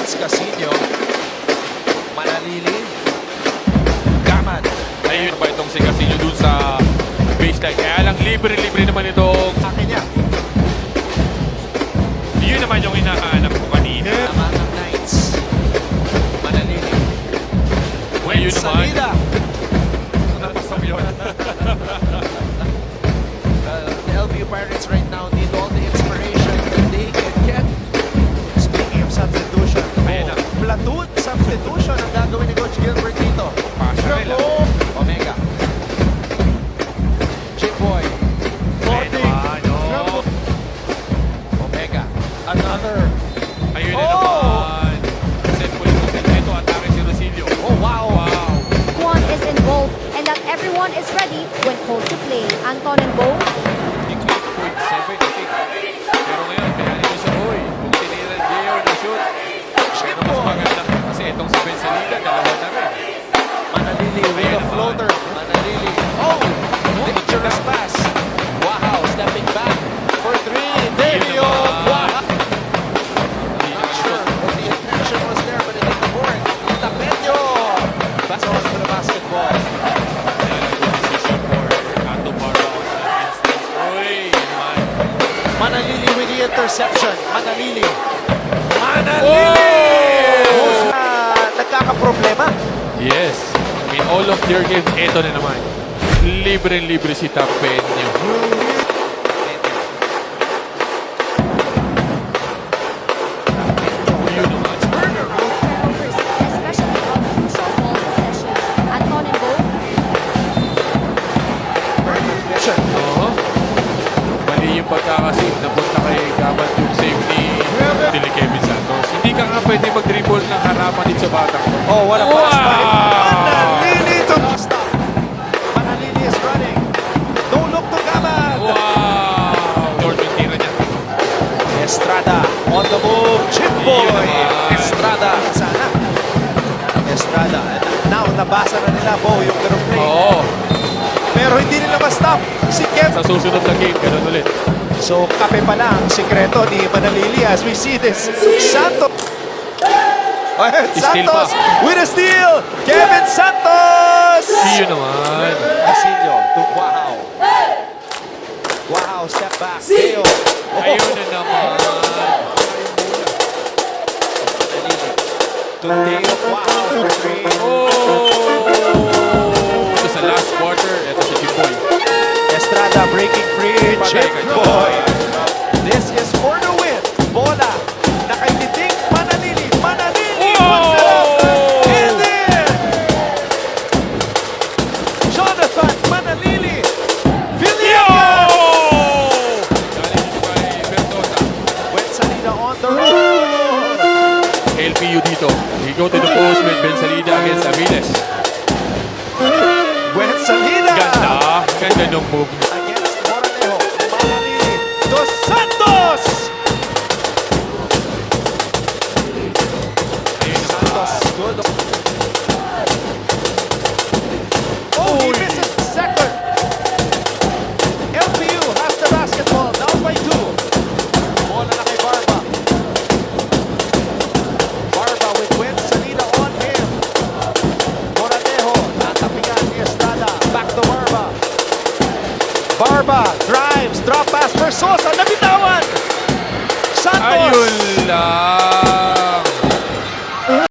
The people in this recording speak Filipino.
Lance Casino. Manalili. Gaman. Ayun ba itong si Casino dun sa baseline. Kaya lang libre-libre naman itong Akin niya. yun naman yung hinahanap ko kanina. Tama ng Knights. Manalili. Ayun naman. Salida. Napasok yun. The LBU Pirates right now need all the inspiration that they can get. Speaking of substitution, Ayan na. platoon substitution ang gagawin ni Coach Gilbert dito. Passion nila. Omega. Chip Boy. Ayun naman. Oh. Omega. Another. Ayun na Oh! naman. Successful yung Rosilio. Ito, atake si Rosilio. Oh, wow. Wow. Everyone is involved and that everyone is ready when called to play. Anton and Bo. 6.7, I think. Pero ngayon, pinali ko siya, uy, kung tinira Geo na shoot. Pero mas maganda kasi itong si Bensalida, dalawa na rin. Manalili with a floater. Manalili. Oh! Dangerous pass. Wow. Stepping back for three. Davio. Wow. Not sure what the intention was there, but it didn't work. Tapeño. Pass on to the basketball. Manalili with the interception. Manalili. Manalili! Who's nagkakaproblema? Yes. In all of their games, ito na naman. Libre-libre si Tapeño. Yun naman. Turnovers, especially on crucial ball possessions. Anton and Bo. Oo. Mali yung pagkakasave. Napunta kay Gabat yung save ni Kevin Santos. Hindi ka nga pwede mag-dribble ng harapan dito sa batang. Oh, what a pass by Wow! Manalili to stop. Manalili is running. Don't look to Gaman. Wow! Lord yung tira niya. Estrada on the move. Chip Boy. Yun naman. Estrada. Sana. Estrada. Now, nabasa na nila Bo yung ganung play. Oo. Pero hindi nila ma-stop. Si Kev. Sa susunod na game, ganun ulit. So, kape pala ang sikreto ni Manalili as we see this. Santos. Ayan, Steal Santos pa. with a steal. Kevin Santos. Yun naman. Casino to Wow. Wow, step back. Teo. Ayun na naman. To Teo. Wow, for three. Oh! Ito sa last quarter, ito si Chipoy. Estrada breaking free. Patay Chip ka dyan. Boy. This is for the win. Bola. Nakaibiting Manalili. Manalili. Oh! And then, Jonathan Manalili. Villacas. Galing dito kay Bertosa. When Salida on the road. LPU dito. We go to the post with Bensalida against Aviles. When Salida. Ganda. Ganda nung move. Against Moranejo. Manalili. Dos Santos. Ayun Santos. Good. Oh, he misses the second. LPU has the basketball. Down by two. Bola na kay Barba. Barba with Gwen Salida on him. Moranejo. Natapingan ni Estrada. Back to Barba. Barba drives. Drop pass for Sosa. Nabitawan. Santos. Ayun lang.